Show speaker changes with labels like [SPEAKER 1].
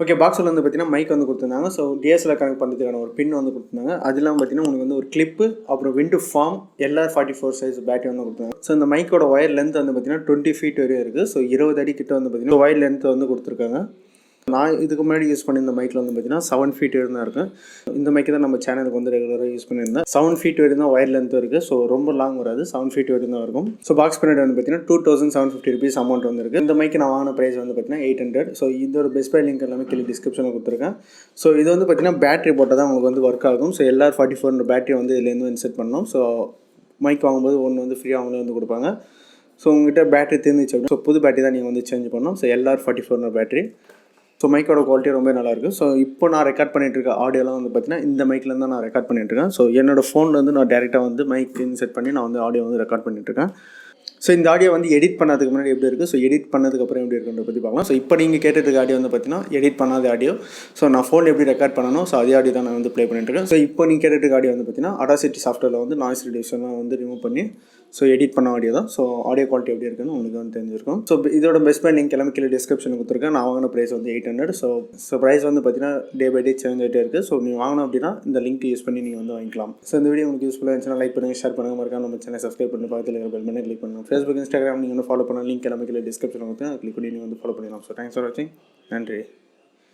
[SPEAKER 1] Okay, பாக்ஸில் வந்து பார்த்தீங்கன்னா மைக் வந்து கொடுத்துருந்தாங்க. ஸோ டிஎஸ்எல்ஆர் கனெக்ட் பண்ணுறதுக்கான ஒரு பின் வந்து கொடுத்துருந்தாங்க. அது இல்லாமல் பார்த்தீங்கன்னா உங்களுக்கு வந்து ஒரு கிளிப்பு, அப்புறம் விண்டு ஃபார்ம், LR44 சைஸ் பேட்டரி வந்து கொடுத்தாங்க. ஸோ இந்த மைக்கோட ஒயர் லென்த் வந்து பார்த்தீங்கன்னா 20 ஃபீட் வரையும் இருக்குது. ஸோ 20 அடி கிட்ட வந்து பார்த்தீங்கன்னா ஒயர் லென்த் வந்து கொடுத்துருக்காங்க. நான் இதுக்கு முன்னாடி யூஸ் பண்ணியிருந்த மைக்கில் வந்து பார்த்தீங்கன்னா 7 ஃபீட் வரையும் தான் இருக்கும். இந்த மைக்கு தான் நம்ம சேனலுக்கு வந்து ரெகுலராக யூஸ் பண்ணியிருந்தேன். 7 ஃபீட் வரையும் தான் ஒயர் லென்த் இருக்குது. ஸோ ரொம்ப லாங் வராது, 7 ஃபீட் வரையும் தான் இருக்கும். ஸோ பாக்ஸ் பின்னாடி வந்து பார்த்தீங்கன்னா 2750 rupees அமௌண்ட் வந்துருக்கு. இந்த மைக்கு நான் வாங்கின ப்ரைஸ் வந்து பார்த்தீங்கன்னா 800. ஸோ இதோட பெஸ்ட் பை லிங்க் எல்லாமே கீழே டிஸ்கிரிப்ஷனில் கொடுத்துருக்கேன். ஸோ இது வந்து பார்த்தீங்கன்னா பேட்டரி போட்டால் தான் உங்களுக்கு வந்து ஒர்க் ஆகும். ஸோ LR44 பேட்டரி வந்து இதுலேருந்து இன்செர்ட் பண்ணணும். ஸோ மைக் வாங்கும்போது ஒன்று வந்து ஃப்ரீயாக அவங்களே வந்து கொடுப்பாங்க. ஸோ உங்கள்கிட்ட பேட்டரி தீர்ந்துச்சு அப்படின்னா ஸோ புது பேட்டரி தான் நீங்கள் வந்து சேஞ்ச் பண்ணணும். So LR44 battery. ஸோ மைக்கோட குவாலிட்டி ரொம்ப நல்லாயிருக்கு. ஸோ இப்போ நான் ரெக்கார்ட் பண்ணிகிட்டு இருக்க ஆடியோலாம் வந்து பார்த்தீங்கன்னா இந்த மைக்லேருந்து தான் நான் ரெக்கார்ட் பண்ணிட்டுருக்கேன். ஸோ என்னோடய ஃபோன்லேருந்து நான் டேரெக்டாக வந்து மைக் இன்செர்ட் பண்ணி நான் வந்து ஆடியோ வந்து ரெக்கார்ட் பண்ணிட்டுருக்கேன். ஸோ இந்த ஆடியோ வந்து எடிட் பண்ணதுக்கு முன்னாடி எப்படி இருக்குது, ஸோ எடிட் பண்ணதுக்கப்புறம் எப்படி இருக்குன்றத பற்றி பார்க்கலாம். ஸோ இப்போ நீங்கள் கேட்டுட்டு ஆடியோ வந்து பார்த்தீங்கன்னா எடிட் பண்ணாத ஆடியோ. ஸோ நான் ஃபோனில் எப்படி ரெக்கார்ட் பண்ணணும், ஸோ அதே ஆடியோ தான் நான் வந்து ப்ளே பண்ணிட்டுருக்கேன். ஸோ இப்போ நீங்கள் கேட்டுட்டு ஆடியோ வந்து பார்த்தீங்கன்னா Audacity சாஃப்ட்வேரில் வந்து நாய்ஸ் ரிடியூஷன்லாம் வந்து ரிமூவ் பண்ணி ஸோ எடிட் பண்ண ஆடியோ தான். ஸோ ஆடியோ குவாலிட்டி எப்படி இருக்குன்னு உங்களுக்கு வந்து தெரிஞ்சிருக்கும். ஸோ இதோட பெஸ்ட் பை லிங்க் எல்லாமே கீழே டிஸ்கிரிப்ஷனில் கொடுத்துருக்கேன். நான் வாங்கின ப்ரைஸ் வந்து 800. ஸோ ப்ரைஸ் வந்து பார்த்தீங்கன்னா டே பை டே சேஞ்ச் ஆகிட்டே இருக்குது. ஸோ நீங்கள் வாங்கணும் அப்படின்னா இந்த லிங்க் யூஸ் பண்ணி நீங்கள் வந்து வாங்கிக்கலாம். ஸோ இந்த வீடியோ உங்களுக்கு யூஸ்ஃபுல்லாக இருந்துச்சுன்னா லைக் பண்ணுங்கள், ஷேர் பண்ணுங்கள், மறக்காம நம்ம சேனல் சப்ஸ்கிரைப் பண்ணி பக்கத்தில் இருக்கிற பெல் பட்டனை கிளிக் பண்ணுங்கள். ஃபேஸ்புக், இன்ஸ்டாகிராம் நீங்கள் வந்து ஃபாலோ பண்ண லிங்க் எல்லாமே கீழே டிஸ்கிரிப்ஷனில் கொடுத்து கிளிக் பண்ணி நீங்கள் வந்து ஃபாலோ பண்ணிடலாம். ஸோ தேங்க்ஸ் ஃபார் வாட்சிங். நன்றி.